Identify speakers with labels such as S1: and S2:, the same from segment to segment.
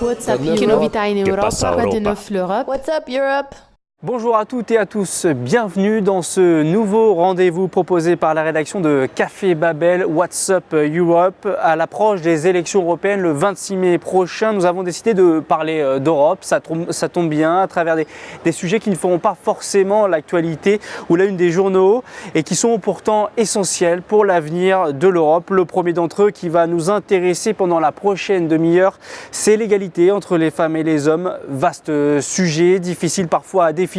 S1: What's up, che novità in Europa? Quoi de neuf l'Europe?
S2: What's up, Europe?
S3: Bonjour à toutes et à tous, bienvenue dans ce nouveau rendez-vous proposé par la rédaction de Café Babel What's Up Europe. À l'approche des élections européennes le 26 mai prochain, nous avons décidé de parler d'Europe. Ça tombe bien à travers des sujets qui ne feront pas forcément l'actualité ou la une des journaux et qui sont pourtant essentiels pour l'avenir de l'Europe. Le premier d'entre eux qui va nous intéresser pendant la prochaine demi-heure, c'est l'égalité entre les femmes et les hommes. Vaste sujet, difficile parfois à définir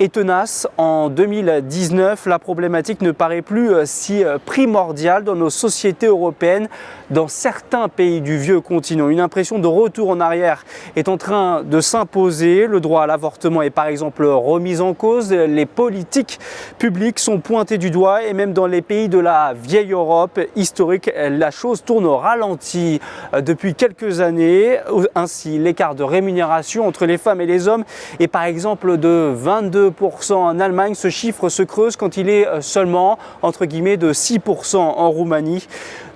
S3: et tenace. En 2019, la problématique ne paraît plus si primordiale dans nos sociétés européennes, dans certains pays du vieux continent. Une impression de retour en arrière est en train de s'imposer. Le droit à l'avortement est par exemple remis en cause. Les politiques publiques sont pointées du doigt et même dans les pays de la vieille Europe historique, la chose tourne au ralenti depuis quelques années. Ainsi, l'écart de rémunération entre les femmes et les hommes est par exemple de 22% en Allemagne. Ce chiffre se creuse quand il est seulement entre guillemets de 6% en Roumanie.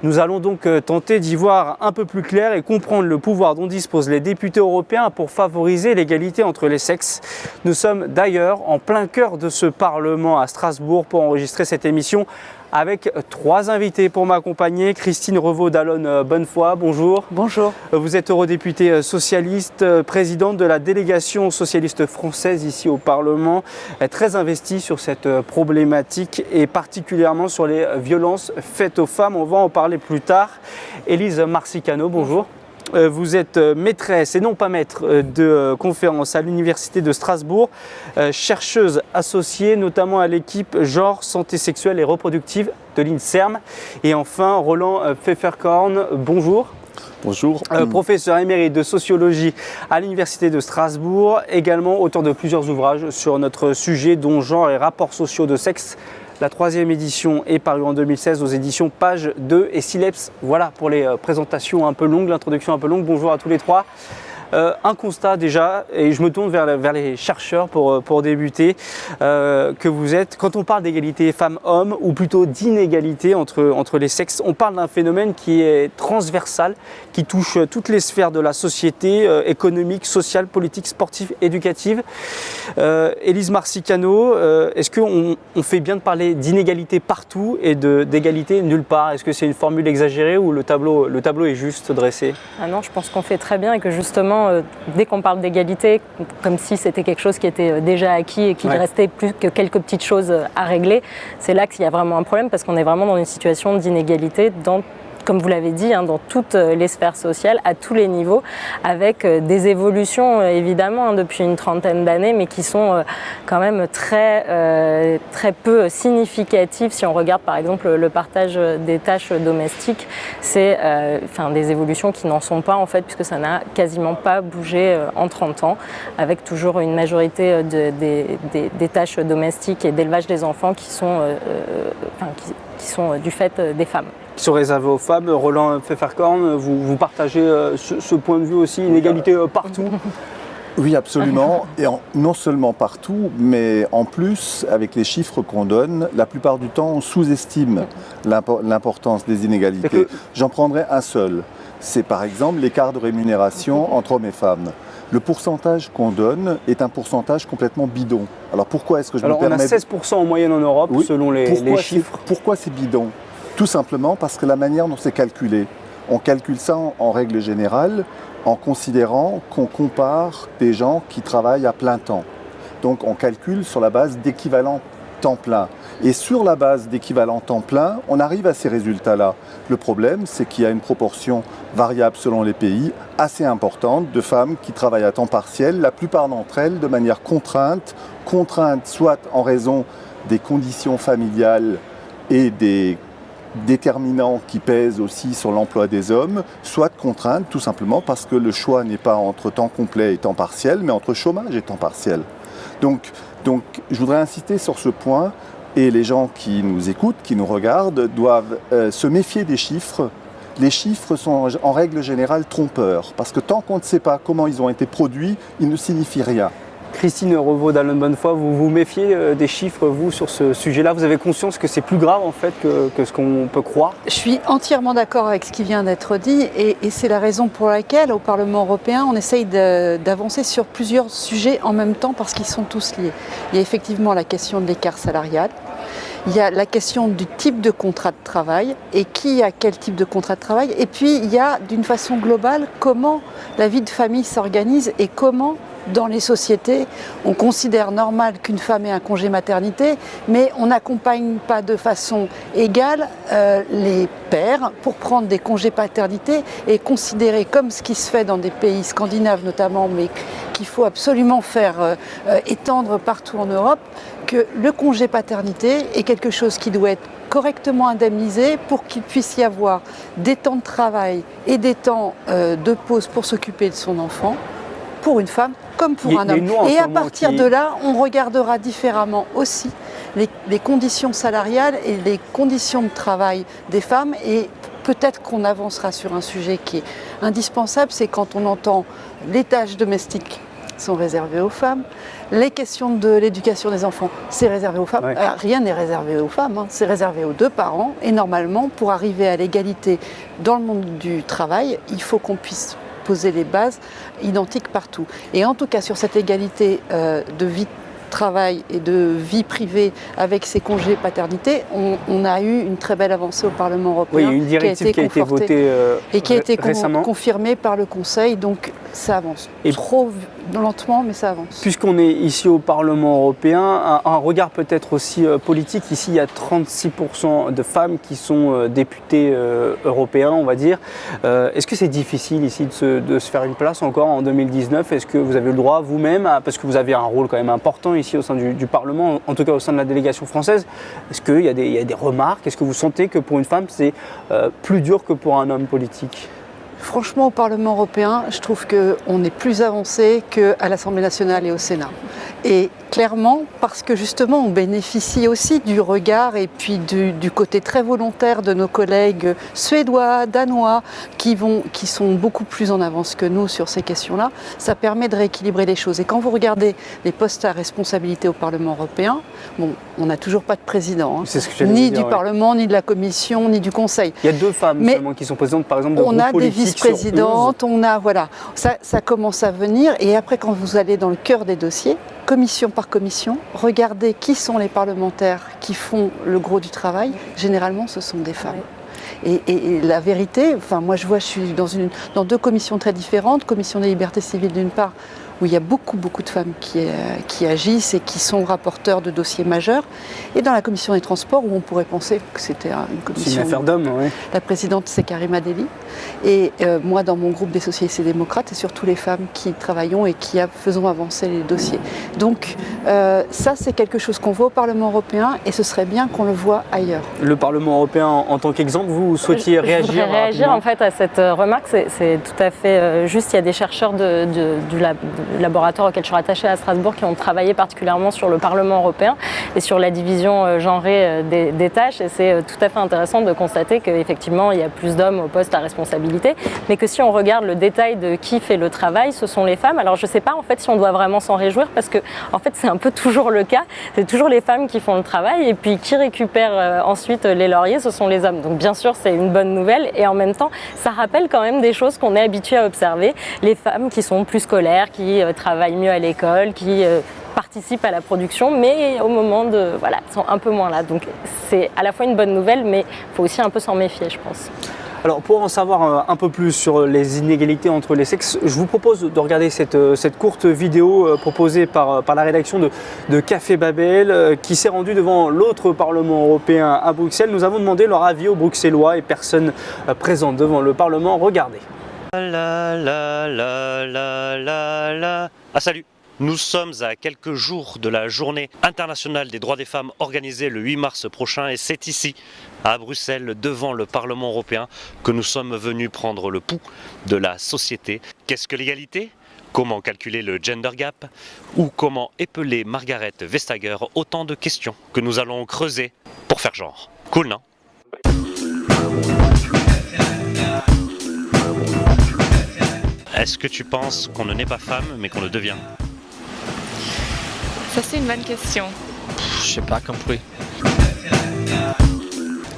S3: Nous allons donc tenter d'y voir un peu plus clair et comprendre le pouvoir dont disposent les députés européens pour favoriser l'égalité entre les sexes. Nous sommes d'ailleurs en plein cœur de ce Parlement à Strasbourg pour enregistrer cette émission avec trois invités pour m'accompagner. Christine Revaud-Dallon-Bonnefoy, bonjour.
S2: Bonjour.
S3: Vous êtes eurodéputée socialiste, présidente de la délégation socialiste française ici au Parlement, très investie sur cette problématique et particulièrement sur les violences faites aux femmes. On va en parler plus tard. Élise Marsicano, bonjour. Vous êtes maîtresse et non pas maître de conférence à l'Université de Strasbourg, chercheuse associée notamment à l'équipe genre, santé sexuelle et reproductive de l'INSERM. Et enfin, Roland Pfefferkorn, bonjour.
S4: Bonjour.
S3: Professeur émérite de sociologie à l'Université de Strasbourg, également auteur de plusieurs ouvrages sur notre sujet, dont genre et rapports sociaux de sexe. La troisième édition est parue en 2016 aux éditions Page 2 et Sileps. Voilà pour les présentations un peu longues, l'introduction un peu longue. Bonjour à tous les trois. Un constat déjà, et je me tourne vers les chercheurs pour débuter, que vous êtes. Quand on parle d'égalité femmes-hommes, ou plutôt d'inégalité entre les sexes, on parle d'un phénomène qui est transversal, qui touche toutes les sphères de la société, économique, sociale, politique, sportive, éducative. Élise Marsicano, est-ce qu'on fait bien de parler d'inégalité partout et d'égalité nulle part? Est-ce que c'est une formule exagérée ou le tableau est juste dressé?
S2: Ah non, je pense qu'on fait très bien et que justement, dès qu'on parle d'égalité, comme si c'était quelque chose qui était déjà acquis et qu'il restait plus que quelques petites choses à régler, c'est là qu'il y a vraiment un problème parce qu'on est vraiment dans une situation d'inégalité comme vous l'avez dit, dans toutes les sphères sociales, à tous les niveaux, avec des évolutions évidemment depuis une trentaine d'années, mais qui sont quand même très peu significatives. Si on regarde par exemple le partage des tâches domestiques, c'est des évolutions qui n'en sont pas en fait, puisque ça n'a quasiment pas bougé en 30 ans, avec toujours une majorité des tâches domestiques et d'élevage des enfants qui sont du fait des femmes.
S3: Qui sont réservés aux femmes. Roland Pfefferkorn, vous partagez ce point de vue aussi, inégalité partout?
S4: Oui, absolument. Et non seulement partout, mais en plus, avec les chiffres qu'on donne, la plupart du temps, on sous-estime l'importance des inégalités. J'en prendrai un seul. C'est par exemple l'écart de rémunération entre hommes et femmes. Le pourcentage qu'on donne est un pourcentage complètement bidon. Alors pourquoi est-ce que je me permets...
S3: on a 16% en moyenne en Europe, selon les chiffres.
S4: Pourquoi c'est bidon? Tout simplement parce que la manière dont c'est calculé, on calcule ça en règle générale en considérant qu'on compare des gens qui travaillent à plein temps. Donc on calcule sur la base d'équivalent temps plein. Et sur la base d'équivalent temps plein, on arrive à ces résultats-là. Le problème, c'est qu'il y a une proportion variable selon les pays assez importante de femmes qui travaillent à temps partiel, la plupart d'entre elles de manière contrainte soit en raison des conditions familiales et des déterminants qui pèsent aussi sur l'emploi des hommes, soit contrainte tout simplement parce que le choix n'est pas entre temps complet et temps partiel, mais entre chômage et temps partiel. Donc je voudrais insister sur ce point, et les gens qui nous écoutent, qui nous regardent, doivent se méfier des chiffres. Les chiffres sont en règle générale trompeurs, parce que tant qu'on ne sait pas comment ils ont été produits, ils ne signifient rien.
S3: Christine Revaud d'Allen Bonnefoy, vous vous méfiez des chiffres, vous, sur ce sujet-là? Vous avez conscience que c'est plus grave, en fait, que ce qu'on peut croire?
S5: Je suis entièrement d'accord avec ce qui vient d'être dit et c'est la raison pour laquelle, au Parlement européen, on essaye d'avancer sur plusieurs sujets en même temps parce qu'ils sont tous liés. Il y a effectivement la question de l'écart salarial. Il y a la question du type de contrat de travail et qui a quel type de contrat de travail. Et puis, il y a, d'une façon globale, comment la vie de famille s'organise et comment, dans les sociétés, on considère normal qu'une femme ait un congé maternité, mais on n'accompagne pas de façon égale les pères pour prendre des congés paternité et considérer, comme ce qui se fait dans des pays scandinaves notamment, mais qu'il faut absolument faire étendre partout en Europe, que le congé paternité est quelque chose qui doit être correctement indemnisé pour qu'il puisse y avoir des temps de travail et des temps de pause pour s'occuper de son enfant, pour une femme comme pour un homme. Et à partir de là, on regardera différemment aussi les conditions salariales et les conditions de travail des femmes. Et peut-être qu'on avancera sur un sujet qui est indispensable, c'est quand on entend les tâches domestiques sont réservées aux femmes, les questions de l'éducation des enfants, c'est réservé aux femmes. Ouais. Rien n'est réservé aux femmes, hein. C'est réservé aux deux parents. Et normalement, pour arriver à l'égalité dans le monde du travail, il faut qu'on puisse poser les bases identiques partout. Et en tout cas, sur cette égalité de vie de travail et de vie privée avec ces congés paternité, on a eu une très belle avancée au Parlement européen.
S3: Oui, une directive qui a été votée
S5: et qui a été
S3: récemment,
S5: confirmée par le Conseil, donc ça avance. Et trop lentement, mais ça avance.
S3: Puisqu'on est ici au Parlement européen, un regard peut-être aussi politique. Ici, il y a 36% de femmes qui sont députés européens, on va dire. Est-ce que c'est difficile ici de se faire une place encore en 2019? Est-ce que vous avez le droit vous-même, parce que vous avez un rôle quand même important ici au sein du Parlement, en tout cas au sein de la délégation française, est-ce qu'il y a des remarques? Est-ce que vous sentez que pour une femme, c'est plus dur que pour un homme politique?
S5: Franchement, au Parlement européen, je trouve qu'on est plus avancé qu'à l'Assemblée nationale et au Sénat. Et clairement, parce que justement, on bénéficie aussi du regard et puis du côté très volontaire de nos collègues suédois, danois, qui sont beaucoup plus en avance que nous sur ces questions-là. Ça permet de rééquilibrer les choses. Et quand vous regardez les postes à responsabilité au Parlement européen, bon, on n'a toujours pas de président, hein, ni du Parlement, ni de la Commission, ni du Conseil.
S3: Il y a 2 femmes seulement qui sont présidentes, par exemple, de groupes politiques.
S5: On a des vice-présidentes, voilà, ça commence à venir. Et après, quand vous allez dans le cœur des dossiers, commission par commission, regardez qui sont les parlementaires qui font le gros du travail. Généralement, ce sont des femmes. Et la vérité, enfin, moi je suis dans 2 commissions très différentes, commission des libertés civiles d'une part, où il y a beaucoup de femmes qui agissent et qui sont rapporteurs de dossiers majeurs, et dans la commission des transports, où on pourrait penser que c'était une commission...
S3: C'est une affaire d'hommes, oui. La
S5: présidente, c'est Karima Delli. Et moi, dans mon groupe des socialistes et démocrates, c'est surtout les femmes qui travaillons et qui faisons avancer les dossiers. Donc ça, c'est quelque chose qu'on voit au Parlement européen, et ce serait bien qu'on le voit ailleurs. Le
S3: Parlement européen, en tant qu'exemple, vous souhaitiez réagir?
S2: Je voudrais réagir en fait à cette remarque, c'est tout à fait juste. Il y a des chercheurs du laboratoire auquel je suis rattachée à Strasbourg qui ont travaillé particulièrement sur le Parlement européen et sur la division genrée des tâches, et c'est tout à fait intéressant de constater qu'effectivement il y a plus d'hommes au poste à responsabilité, mais que si on regarde le détail de qui fait le travail, ce sont les femmes. Alors je ne sais pas en fait si on doit vraiment s'en réjouir, parce que en fait c'est un peu toujours le cas, c'est toujours les femmes qui font le travail, et puis qui récupèrent ensuite les lauriers, ce sont les hommes. Donc bien sûr c'est une bonne nouvelle, et en même temps ça rappelle quand même des choses qu'on est habitué à observer, les femmes qui sont plus scolaires, qui travaillent mieux à l'école, qui participent à la production, mais au moment voilà, sont un peu moins là. Donc c'est à la fois une bonne nouvelle, mais il faut aussi un peu s'en méfier, je pense.
S3: Alors pour en savoir un peu plus sur les inégalités entre les sexes, je vous propose de regarder cette courte vidéo proposée par la rédaction de Café Babel, qui s'est rendue devant l'autre Parlement européen à Bruxelles. Nous avons demandé leur avis aux Bruxellois et personnes présentes devant le Parlement. Regardez.
S6: Ah salut! Nous sommes à quelques jours de la journée internationale des droits des femmes organisée le 8 mars prochain, et c'est ici, à Bruxelles, devant le Parlement européen, que nous sommes venus prendre le pouls de la société. Qu'est-ce que l'égalité? Comment calculer le gender gap? Ou comment épeler Margaret Vestager? Autant de questions que nous allons creuser pour faire genre. Cool, non? Est-ce que tu penses qu'on ne naît pas femme mais qu'on le devient?
S7: Ça, c'est une bonne question.
S8: Je n'ai pas compris.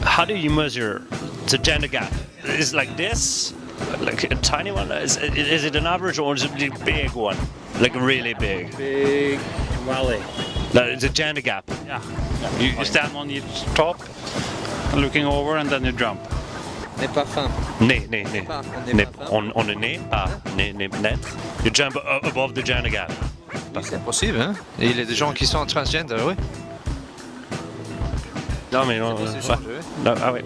S6: How do you measure the gender gap? Is it like this? Like a tiny one? Is it an average or is it a big one? Like really big?
S8: Big valley.
S6: Like the gender gap.
S9: Yeah. You stand on each top, looking over, and then you jump.
S8: N'est pas fin.
S6: Né. On est né, pas naître. You jump above the gender gap.
S8: C'est possible, hein? Et il y a des gens qui sont transgender, oui.
S6: Non, mais non.
S8: C'est possible, oui.
S6: Non, ah oui.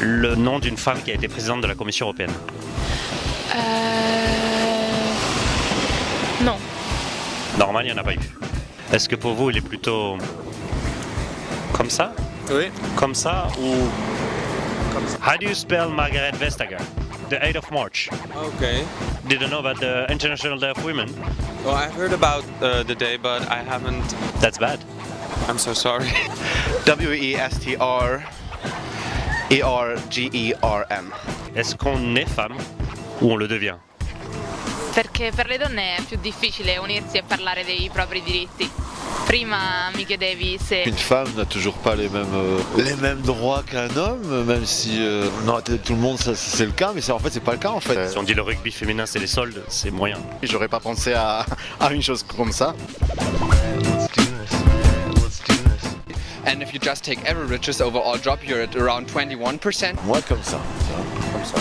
S6: Le nom d'une femme qui a été présidente de la Commission européenne.
S7: Non.
S6: Normal, il n'y en a pas eu. Est-ce que pour vous, il est plutôt comme ça?
S8: Oui.
S6: Comme ça ou comme ça? How do you spell Margaret Vestager? The 8th of March.
S10: Okay.
S6: Did you know about the International Day of Women?
S10: Well, I heard about the day, but I haven't.
S6: That's bad.
S10: I'm so sorry.
S11: W-E-S-T-R-E-R-G-E-R-M.
S6: Est-ce qu'on est femme ou on le devient?
S12: Perché per le donne è più difficile unirsi e parlare dei propri diritti. Prima mi chiedevi se...
S11: Une femme n'a toujours pas les mêmes droits qu'un homme, même si non, tout le monde c'est le cas, mais en fait c'est pas le cas en fait.
S6: Si on dit le rugby féminin c'est les soldes, c'est moyen.
S11: J'aurais pas pensé à une chose comme ça.
S13: And if you just take averages over all job, you're at around 21%.
S11: Moi comme ça. Comme ça.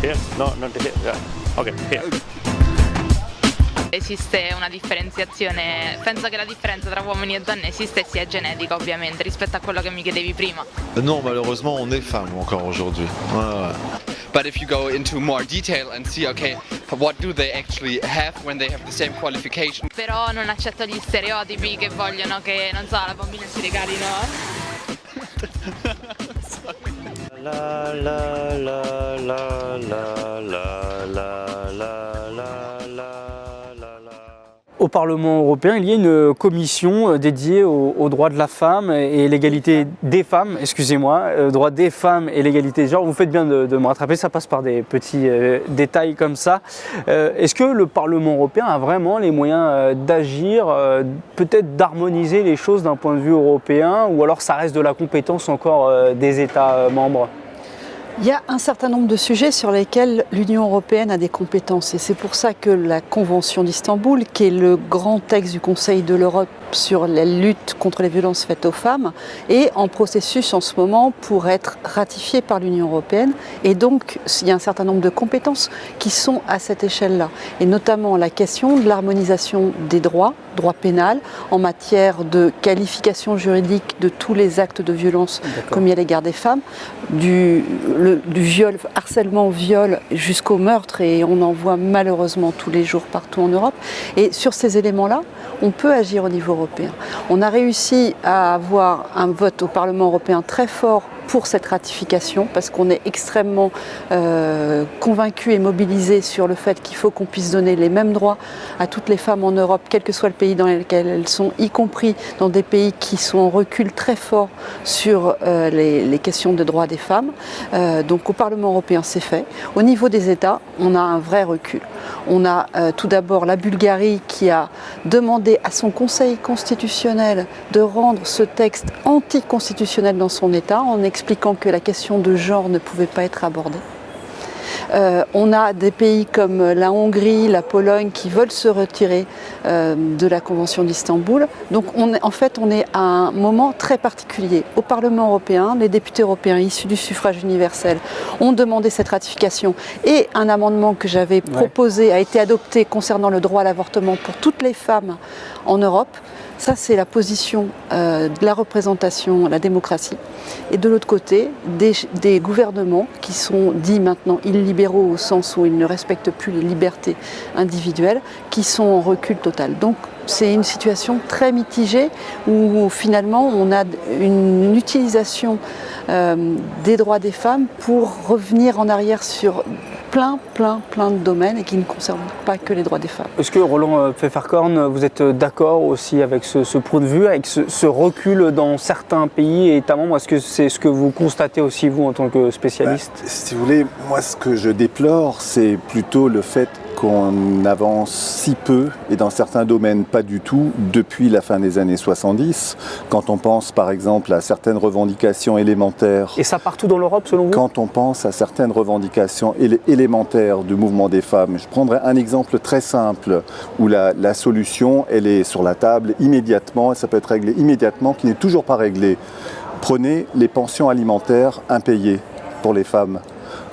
S6: Here? No, not here. Yeah. Okay, here.
S12: Esiste una differenziazione, penso che la differenza tra uomini e donne esiste e sia genetica ovviamente rispetto a quello che mi chiedevi prima.
S11: Non, malheureusement on est femme encore aujourd'hui. Ouais.
S13: But if you go into more detail and see, okay, what do they actually have when they have the same qualification?
S12: Però non accetto gli stereotipi che vogliono che, non so, la bambina si regalino.
S6: La la la la la la la la. Au Parlement européen, il y a une commission dédiée aux droits de la femme et l'égalité des femmes, droits des femmes et l'égalité des genres. Vous faites bien de me rattraper, ça passe par des petits détails comme ça. Est-ce que le Parlement européen a vraiment les moyens d'agir, peut-être d'harmoniser les choses d'un point de vue européen, ou alors ça reste de la compétence encore des États membres ?
S5: Il y a un certain nombre de sujets sur lesquels l'Union européenne a des compétences et c'est pour ça que la Convention d'Istanbul, qui est le grand texte du Conseil de l'Europe sur la lutte contre les violences faites aux femmes, est en processus en ce moment pour être ratifiée par l'Union européenne. Et donc, il y a un certain nombre de compétences qui sont à cette échelle-là. Et notamment la question de l'harmonisation des droit pénal, en matière de qualification juridique de tous les actes de violence commis à l'égard des femmes, du viol, harcèlement, viol jusqu'au meurtre, et on en voit malheureusement tous les jours partout en Europe. Et sur ces éléments-là, on peut agir au niveau européen. On a réussi à avoir un vote au Parlement européen très fort pour cette ratification, parce qu'on est extrêmement convaincus et mobilisés sur le fait qu'il faut qu'on puisse donner les mêmes droits à toutes les femmes en Europe, quel que soit le pays dans lequel elles sont, y compris dans des pays qui sont en recul très fort sur les questions de droits des femmes. Donc au Parlement européen, c'est fait. Au niveau des États, on a un vrai recul. On a tout d'abord la Bulgarie qui a demandé à son Conseil constitutionnel de rendre ce texte anticonstitutionnel dans son État en expliquant que la question de genre ne pouvait pas être abordée. On a des pays comme la Hongrie, la Pologne qui veulent se retirer de la Convention d'Istanbul. Donc on est à un moment très particulier. Au Parlement européen, les députés européens issus du suffrage universel ont demandé cette ratification et un amendement que j'avais proposé a été adopté concernant le droit à l'avortement pour toutes les femmes en Europe. Ça, c'est la position de la représentation, la démocratie. Et de l'autre côté, des gouvernements qui sont dits maintenant illibéraux au sens où ils ne respectent plus les libertés individuelles, qui sont en recul total. Donc, c'est une situation très mitigée où finalement on a une utilisation des droits des femmes pour revenir en arrière sur plein de domaines et qui ne concernent pas que les droits des femmes.
S3: Est-ce que Roland Pfefferkorn, vous êtes d'accord aussi avec ce point de vue, avec ce recul dans certains pays et États membres? Est-ce que c'est ce que vous constatez aussi vous en tant que spécialiste?
S4: Si vous voulez, moi ce que je déplore, c'est plutôt le fait qu'on avance si peu, et dans certains domaines pas du tout, depuis la fin des années 70. Quand on pense par exemple à certaines revendications élémentaires.
S3: Et ça partout dans l'Europe selon vous?
S4: Quand on pense à certaines revendications élémentaires du mouvement des femmes, je prendrai un exemple très simple où la solution elle est sur la table immédiatement, et ça peut être réglé immédiatement, qui n'est toujours pas réglé. Prenez les pensions alimentaires impayées pour les femmes.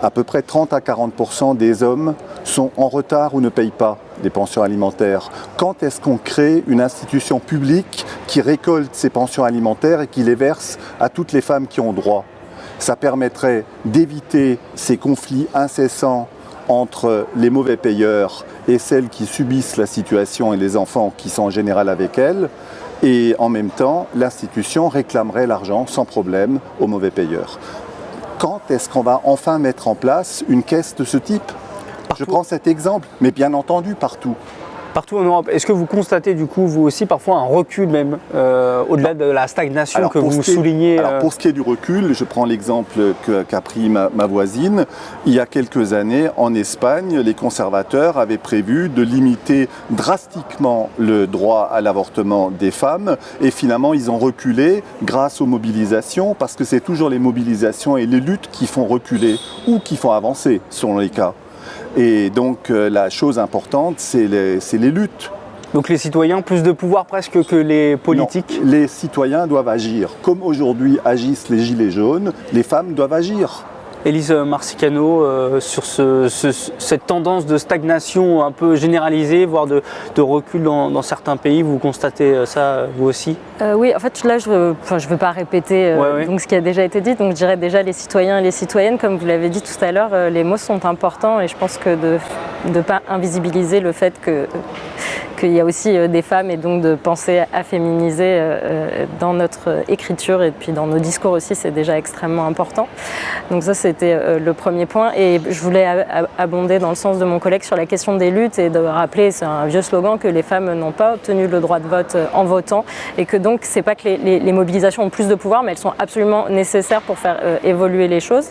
S4: À peu près 30 à 40% des hommes sont en retard ou ne payent pas les pensions alimentaires. Quand est-ce qu'on crée une institution publique qui récolte ces pensions alimentaires et qui les verse à toutes les femmes qui ont droit? Ça permettrait d'éviter ces conflits incessants entre les mauvais payeurs et celles qui subissent la situation et les enfants qui sont en général avec elles. Et en même temps, l'institution réclamerait l'argent sans problème aux mauvais payeurs. Quand est-ce qu'on va enfin mettre en place une caisse de ce type? Je prends cet exemple, mais bien entendu partout.
S3: Partout en Europe. Est-ce que vous constatez du coup, vous aussi, parfois un recul même, au-delà de la stagnation que vous soulignez?
S4: Alors pour ce qui est du recul, je prends l'exemple qu'a pris ma voisine. Il y a quelques années, en Espagne, les conservateurs avaient prévu de limiter drastiquement le droit à l'avortement des femmes. Et finalement, ils ont reculé grâce aux mobilisations, parce que c'est toujours les mobilisations et les luttes qui font reculer ou qui font avancer, selon les cas. Et donc la chose importante, c'est les luttes.
S3: Donc les citoyens, plus de pouvoir presque que les politiques?
S4: Non, les citoyens doivent agir. Comme aujourd'hui agissent les gilets jaunes, les femmes doivent agir.
S3: Élise Marsicano, sur cette tendance de stagnation un peu généralisée, voire de recul dans certains pays, vous constatez ça vous aussi?
S2: Oui, en fait là je veux pas répéter donc ce qui a déjà été dit, donc je dirais déjà les citoyens et les citoyennes, comme vous l'avez dit tout à l'heure, les mots sont importants et je pense que de ne pas invisibiliser le fait qu'il y a aussi des femmes et donc de penser à féminiser dans notre écriture et puis dans nos discours aussi, c'est déjà extrêmement important. Donc ça c'était le premier point et je voulais abonder dans le sens de mon collègue sur la question des luttes et de rappeler, c'est un vieux slogan, que les femmes n'ont pas obtenu le droit de vote en votant et que donc c'est pas que les mobilisations ont plus de pouvoir, mais elles sont absolument nécessaires pour faire évoluer les choses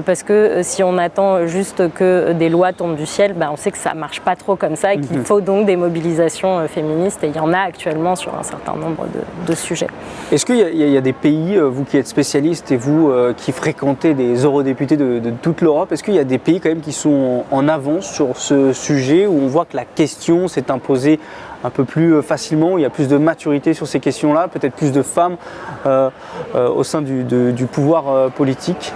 S2: parce que si on attend juste que des lois tombent du ciel, on sait que ça marche pas trop comme ça et qu'il faut donc des mobilisations féministes et il y en a actuellement sur un certain nombre de sujets.
S3: Est-ce qu'il y a des pays, vous qui êtes spécialiste et vous qui fréquentez des eurodéputés de toute l'Europe, est-ce qu'il y a des pays quand même qui sont en avance sur ce sujet où on voit que la question s'est imposée un peu plus facilement, où il y a plus de maturité sur ces questions-là, peut-être plus de femmes au sein du pouvoir politique?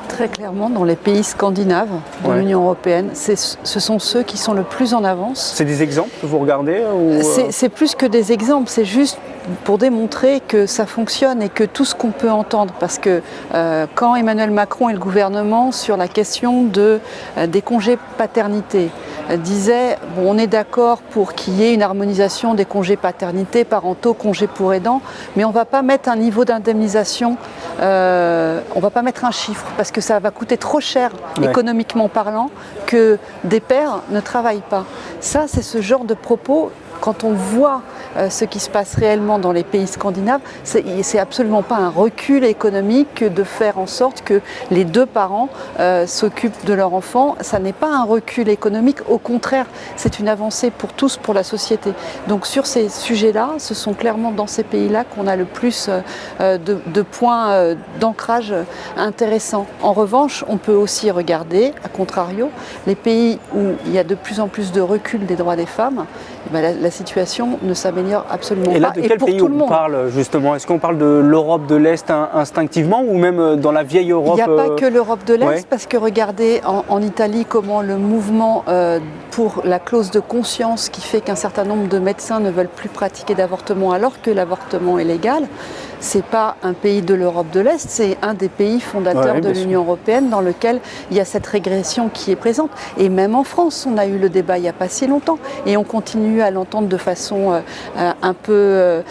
S5: Très clairement, dans les pays scandinaves de l'Union européenne, ce sont ceux qui sont le plus en avance.
S3: C'est des exemples que vous regardez
S5: C'est plus que des exemples, c'est juste pour démontrer que ça fonctionne et que tout ce qu'on peut entendre, parce que quand Emmanuel Macron et le gouvernement, sur la question des congés paternité, disaient on est d'accord pour qu'il y ait une harmonisation des congés paternité, parentaux, congés pour aidants, mais on ne va pas mettre un niveau d'indemnisation, on ne va pas mettre un chiffre, parce que ça va coûter trop cher économiquement parlant que des pères ne travaillent pas. Ça, c'est ce genre de propos. Quand on voit ce qui se passe réellement dans les pays scandinaves, c'est absolument pas un recul économique que de faire en sorte que les deux parents s'occupent de leur enfant. Ça n'est pas un recul économique, au contraire, c'est une avancée pour tous, pour la société. Donc sur ces sujets-là, ce sont clairement dans ces pays-là qu'on a le plus de points d'ancrage intéressants. En revanche, on peut aussi regarder, à contrario, les pays où il y a de plus en plus de recul des droits des femmes, la situation ne s'améliore absolument pas.
S3: Et là, de quel pays on parle justement? Est-ce qu'on parle de l'Europe de l'Est instinctivement ou même dans la vieille Europe?
S5: Il n'y a pas que l'Europe de l'Est, parce que regardez en Italie comment le mouvement pour la clause de conscience qui fait qu'un certain nombre de médecins ne veulent plus pratiquer d'avortement alors que l'avortement est légal. C'est pas un pays de l'Europe de l'Est, c'est un des pays fondateurs de l'Union européenne dans lequel il y a cette régression qui est présente. Et même en France, on a eu le débat il n'y a pas si longtemps et on continue à l'entendre de façon un peu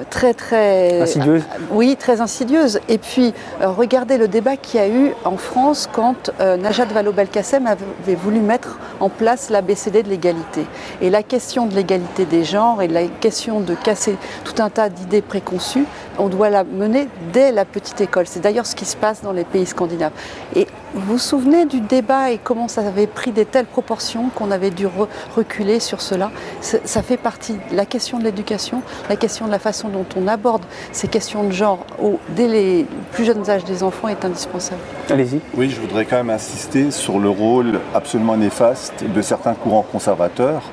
S5: très
S3: insidieuse.
S5: Oui, très insidieuse. Et puis regardez le débat qu'il y a eu en France quand Najat Vallaud-Belkacem avait voulu mettre en place l'ABCD de l'égalité. Et la question de l'égalité des genres et la question de casser tout un tas d'idées préconçues On doit la mener dès la petite école. C'est d'ailleurs ce qui se passe dans les pays scandinaves. Et vous vous souvenez du débat et comment ça avait pris des telles proportions qu'on avait dû reculer sur cela. Ça fait partie de la question de l'éducation, la question de la façon dont on aborde ces questions de genre dès les plus jeunes âges des enfants est indispensable.
S3: Allez-y.
S4: Oui, je voudrais quand même insister sur le rôle absolument néfaste de certains courants conservateurs,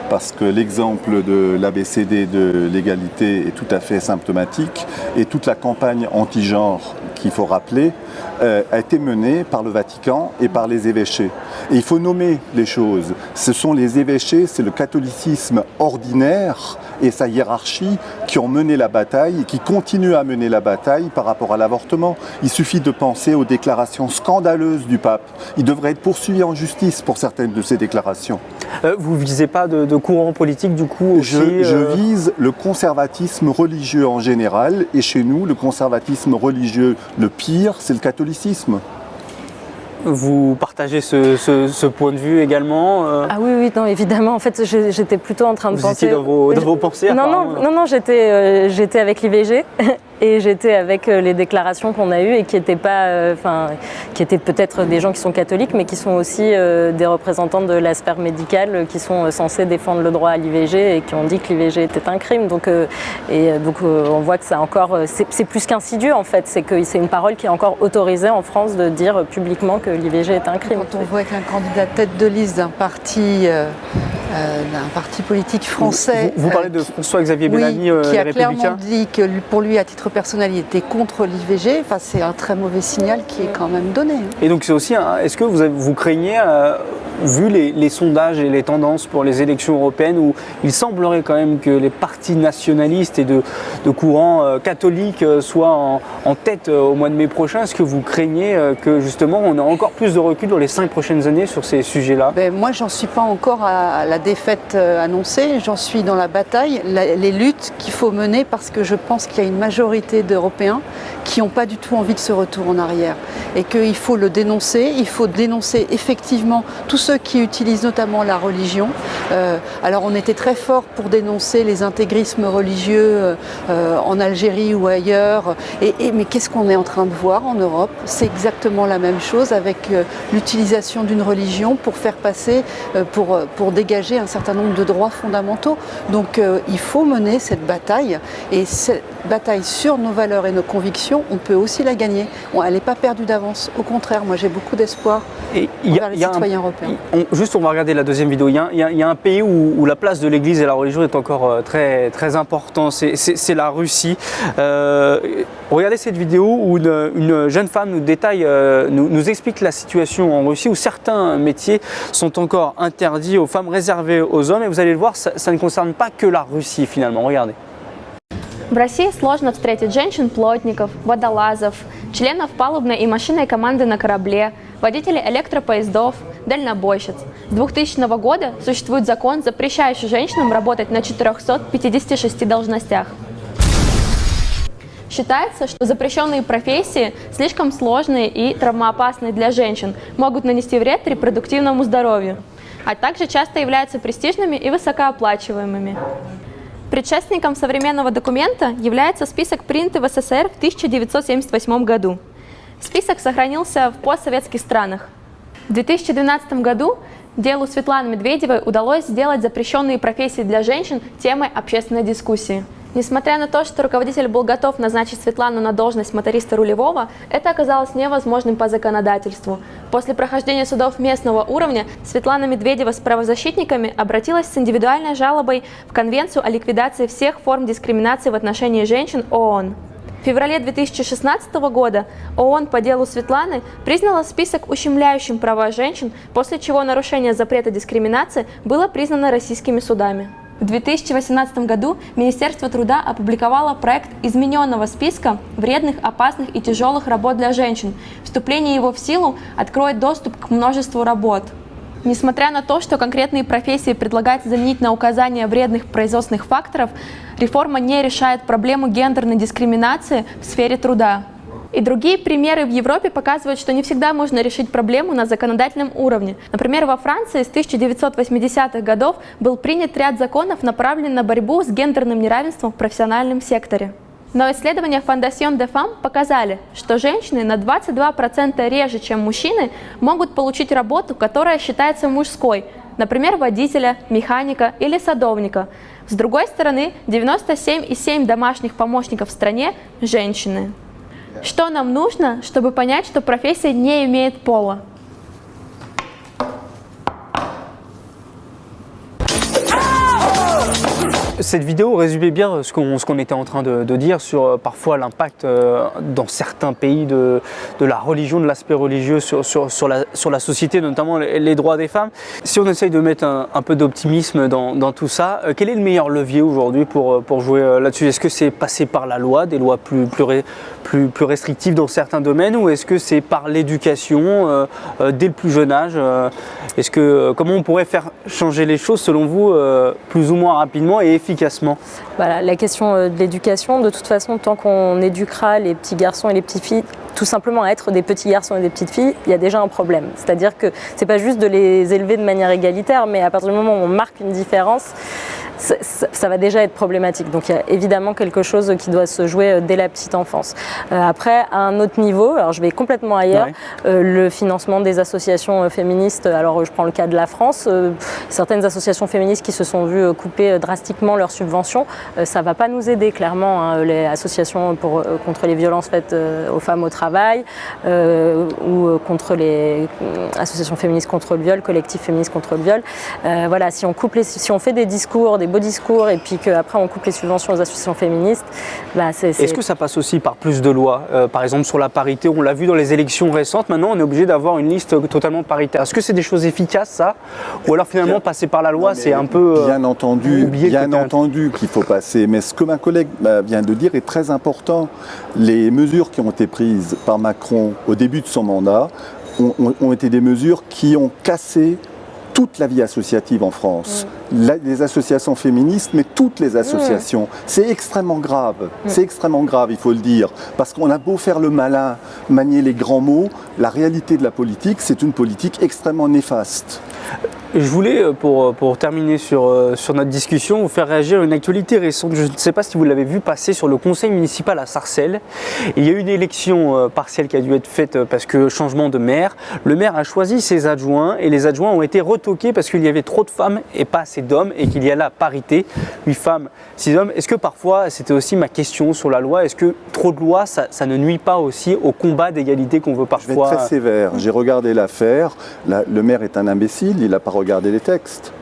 S4: parce que l'exemple de l'ABCD de l'égalité est tout à fait symptomatique, et toute la campagne anti-genre qu'il faut rappeler a été menée par le Vatican et par les évêchés. Et il faut nommer les choses. Ce sont les évêchés, c'est le catholicisme ordinaire et sa hiérarchie qui ont mené la bataille et qui continuent à mener la bataille par rapport à l'avortement. Il suffit de penser aux déclarations scandaleuses du pape. Il devrait être poursuivi en justice pour certaines de ces déclarations.
S3: Vous ne visez pas de courant politique du coup aussi,
S4: Je vise le conservatisme religieux en général, et chez nous, le conservatisme religieux le pire, c'est le catholicisme.
S3: Vous partagez ce point de vue également
S2: Ah oui, non, évidemment. En fait, j'étais plutôt en train de penser...
S3: Vous étiez dans vos pensées
S2: Non, j'étais avec l'IVG et j'étais avec les déclarations qu'on a eues et qui étaient pas, qui étaient peut-être des gens qui sont catholiques, mais qui sont aussi des représentants de la sphère médicale qui sont censés défendre le droit à l'IVG et qui ont dit que l'IVG était un crime. Donc, on voit que c'est plus qu'insidieux en fait. C'est que c'est une parole qui est encore autorisée en France de dire publiquement que l'IVG est un crime.
S5: Quand on voit qu'un candidat tête de liste d'un parti politique français...
S3: Vous parlez de François-Xavier Bellamy,
S5: qui
S3: les
S5: a
S3: Républicains.
S5: clairement dit que pour lui, à titre personnel, il était contre l'IVG. Enfin, c'est un très mauvais signal qui est quand même donné.
S3: Et donc c'est aussi, est-ce que vous craignez, vu les sondages et les tendances pour les élections européennes, où il semblerait quand même que les partis nationalistes et de courants catholiques soient en tête au mois de mai prochain, est-ce que vous craignez que justement on ait encore plus de recul dans les 5 prochaines années sur ces sujets-là?
S5: Moi, j'en suis pas encore à la défaite annoncée, j'en suis dans la bataille, les luttes qu'il faut mener, parce que je pense qu'il y a une majorité d'Européens qui n'ont pas du tout envie de ce retour en arrière et qu'il faut le dénoncer. Il faut dénoncer effectivement tous ceux qui utilisent notamment la religion. Alors on était très fort pour dénoncer les intégrismes religieux en Algérie ou ailleurs, mais qu'est-ce qu'on est en train de voir en Europe? C'est exactement la même chose avec l'utilisation d'une religion pour faire passer, pour dégager un certain nombre de droits fondamentaux. Donc il faut mener cette bataille, et cette bataille sur nos valeurs et nos convictions, on peut aussi la gagner. Elle n'est pas perdue d'avance. Au contraire, moi j'ai beaucoup d'espoir envers les citoyens européens.
S3: Juste, on va regarder la deuxième vidéo. Il y a un pays où la place de l'Église et la religion est encore très, très importante. C'est la Russie. Regardez cette vidéo où une jeune femme nous explique la situation en Russie, où certains métiers sont encore interdits aux femmes, réservés aux hommes. Et vous allez le voir, ça ne concerne pas que la Russie finalement. Regardez.
S7: В России сложно встретить женщин-плотников, водолазов, членов палубной и машинной команды на корабле, водителей электропоездов, дальнобойщиц. С 2000 года существует закон, запрещающий женщинам работать на 456 должностях. Считается, что запрещенные профессии слишком сложные и травмоопасные для женщин, могут нанести вред репродуктивному здоровью, а также часто являются престижными и высокооплачиваемыми. Предшественником современного документа является список, принятый в СССР в 1978 году. Список сохранился в постсоветских странах. В 2012 году делу Светланы Медведевой удалось сделать запрещенные профессии для женщин темой общественной дискуссии. Несмотря на то, что руководитель был готов назначить Светлану на должность моториста рулевого, это оказалось невозможным по законодательству. После прохождения судов местного уровня Светлана Медведева с правозащитниками обратилась с индивидуальной жалобой в Конвенцию о ликвидации всех форм дискриминации в отношении женщин ООН. В феврале 2016 года ООН по делу Светланы признала список ущемляющим права женщин, после чего нарушение запрета дискриминации было признано российскими судами. В 2018 году Министерство труда опубликовало проект измененного списка вредных, опасных и тяжелых работ для женщин. Вступление его в силу откроет доступ к множеству работ. Несмотря на то, что конкретные профессии предлагается заменить на указание вредных производственных факторов, реформа не решает проблему гендерной дискриминации в сфере труда. И другие примеры в Европе показывают, что не всегда можно решить проблему на законодательном уровне. Например, во Франции с 1980-х годов был принят ряд законов, направленных на борьбу с гендерным неравенством в профессиональном секторе. Но исследования Fondation des Femmes показали, что женщины на 22% реже, чем мужчины, могут получить работу, которая считается мужской, например, водителя, механика или садовника. С другой стороны, 97,7% домашних помощников в стране – женщины. Что нам нужно, чтобы понять, что профессия не имеет пола?
S3: Cette vidéo résumait bien ce qu'on était en train de dire sur parfois l'impact dans certains pays de la religion, de l'aspect religieux sur la société, notamment les droits des femmes. Si on essaye de mettre un peu d'optimisme dans tout ça, quel est le meilleur levier aujourd'hui pour jouer là-dessus? Est-ce que c'est passer par la loi, des lois plus restrictives dans certains domaines, ou est-ce que c'est par l'éducation dès le plus jeune âge? Comment on pourrait faire changer les choses selon vous plus ou moins rapidement et efficacement?
S2: Voilà, la question de l'éducation, de toute façon, tant qu'on éduquera les petits garçons et les petites filles tout simplement à être des petits garçons et des petites filles, il y a déjà un problème. C'est-à-dire que c'est pas juste de les élever de manière égalitaire, mais à partir du moment où on marque une différence, ça va déjà être problématique. Donc il y a évidemment quelque chose qui doit se jouer dès la petite enfance. Après, à un autre niveau, alors je vais complètement ailleurs, le financement des associations féministes. Alors je prends le cas de la France, certaines associations féministes qui se sont vues couper drastiquement leurs subventions, ça ne va pas nous aider clairement, hein, les associations contre les violences faites aux femmes au travail, ou contre les associations féministes contre le viol, collectifs féministes contre le viol. Voilà, si on fait des discours, des beaux discours, et puis qu'après on coupe les subventions aux associations féministes, bah
S3: Est-ce que ça passe aussi par plus de lois? Par exemple sur la parité, on l'a vu dans les élections récentes, maintenant on est obligé d'avoir une liste totalement paritaire. Est-ce que c'est des choses efficaces ça? Ou alors finalement passer par la loi c'est un peu...
S4: Bien entendu qu'il faut passer, mais ce que ma collègue vient de dire est très important. Les mesures qui ont été prises par Macron au début de son mandat ont été des mesures qui ont cassé toute la vie associative en France. Les associations féministes, mais toutes les associations. C'est extrêmement grave. C'est extrêmement grave, il faut le dire. Parce qu'on a beau faire le malin, manier les grands mots, la réalité de la politique, c'est une politique extrêmement néfaste.
S3: Je voulais, pour terminer sur notre discussion, vous faire réagir à une actualité récente. Je ne sais pas si vous l'avez vu passer sur le conseil municipal à Sarcelles. Il y a eu une élection partielle qui a dû être faite parce que changement de maire. Le maire a choisi ses adjoints et les adjoints ont été retoqués parce qu'il y avait trop de femmes et pas assez d'hommes et qu'il y a la parité, 8 femmes, 6 hommes. Est-ce que parfois, c'était aussi ma question sur la loi, est-ce que trop de lois, ça ne nuit pas aussi au combat d'égalité qu'on veut parfois...
S4: Je vais être très sévère. J'ai regardé l'affaire. Le maire est un imbécile, il n'a pas regardé les textes.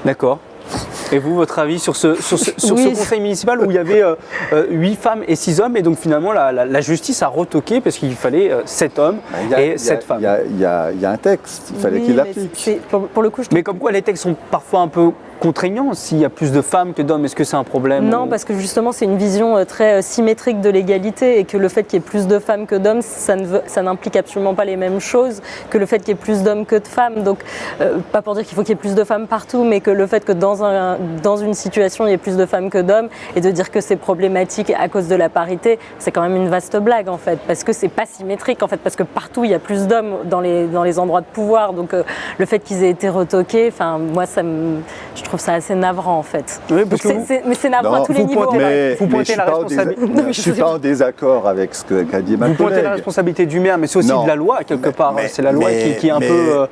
S3: D'accord. Et vous, votre avis sur ce conseil municipal où il y avait 8 femmes et 6 hommes et donc finalement la justice a retoqué parce qu'il fallait 7 hommes et 7 femmes.
S4: Il y a un texte, il fallait qu'il l'applique.
S2: Pour le coup,
S3: mais comme quoi les textes sont parfois un peu contraignant s'il y a plus de femmes que d'hommes? Est-ce que c'est un problème?
S2: Non, parce que justement c'est une vision très symétrique de l'égalité et que le fait qu'il y ait plus de femmes que d'hommes, ça n'implique absolument pas les mêmes choses que le fait qu'il y ait plus d'hommes que de femmes. Donc pas pour dire qu'il faut qu'il y ait plus de femmes partout, mais que le fait que dans une situation il y ait plus de femmes que d'hommes et de dire que c'est problématique à cause de la parité, c'est quand même une vaste blague en fait, parce que c'est pas symétrique en fait, parce que partout il y a plus d'hommes dans les endroits de pouvoir. Donc le fait qu'ils aient été retoqués, enfin moi je trouve ça assez navrant en fait.
S3: Oui,
S2: mais c'est navrant à tous les niveaux.
S3: Vous pointez la responsabilité.
S4: Je ne suis pas en désaccord avec ce qu'a dit ma collègue.
S3: Vous pointez la responsabilité du maire, mais c'est aussi de la loi quelque part. C'est la loi qui est un peu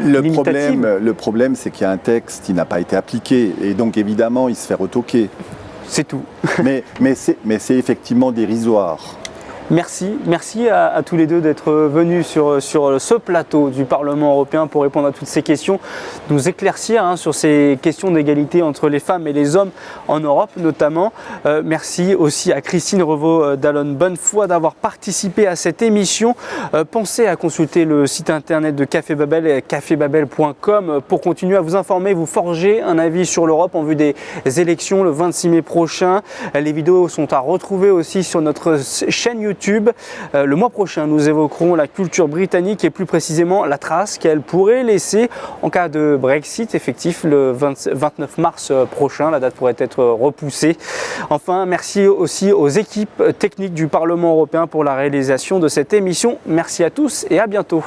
S3: limitative.
S4: Le problème, c'est qu'il y a un texte qui n'a pas été appliqué et donc évidemment, il se fait retoquer.
S3: C'est tout.
S4: mais c'est effectivement dérisoire.
S3: Merci à tous les deux d'être venus sur ce plateau du Parlement européen pour répondre à toutes ces questions, nous éclaircir sur ces questions d'égalité entre les femmes et les hommes en Europe notamment. Merci aussi à Christine Revaud d'Allonne Bonnefoy d'avoir participé à cette émission. Pensez à consulter le site internet de Café Babel, cafébabel.com, pour continuer à vous informer, vous forger un avis sur l'Europe en vue des élections le 26 mai prochain. Les vidéos sont à retrouver aussi sur notre chaîne YouTube. Le mois prochain, nous évoquerons la culture britannique et plus précisément la trace qu'elle pourrait laisser en cas de Brexit effectif le 29 mars prochain. La date pourrait être repoussée. Enfin, merci aussi aux équipes techniques du Parlement européen pour la réalisation de cette émission. Merci à tous et à bientôt.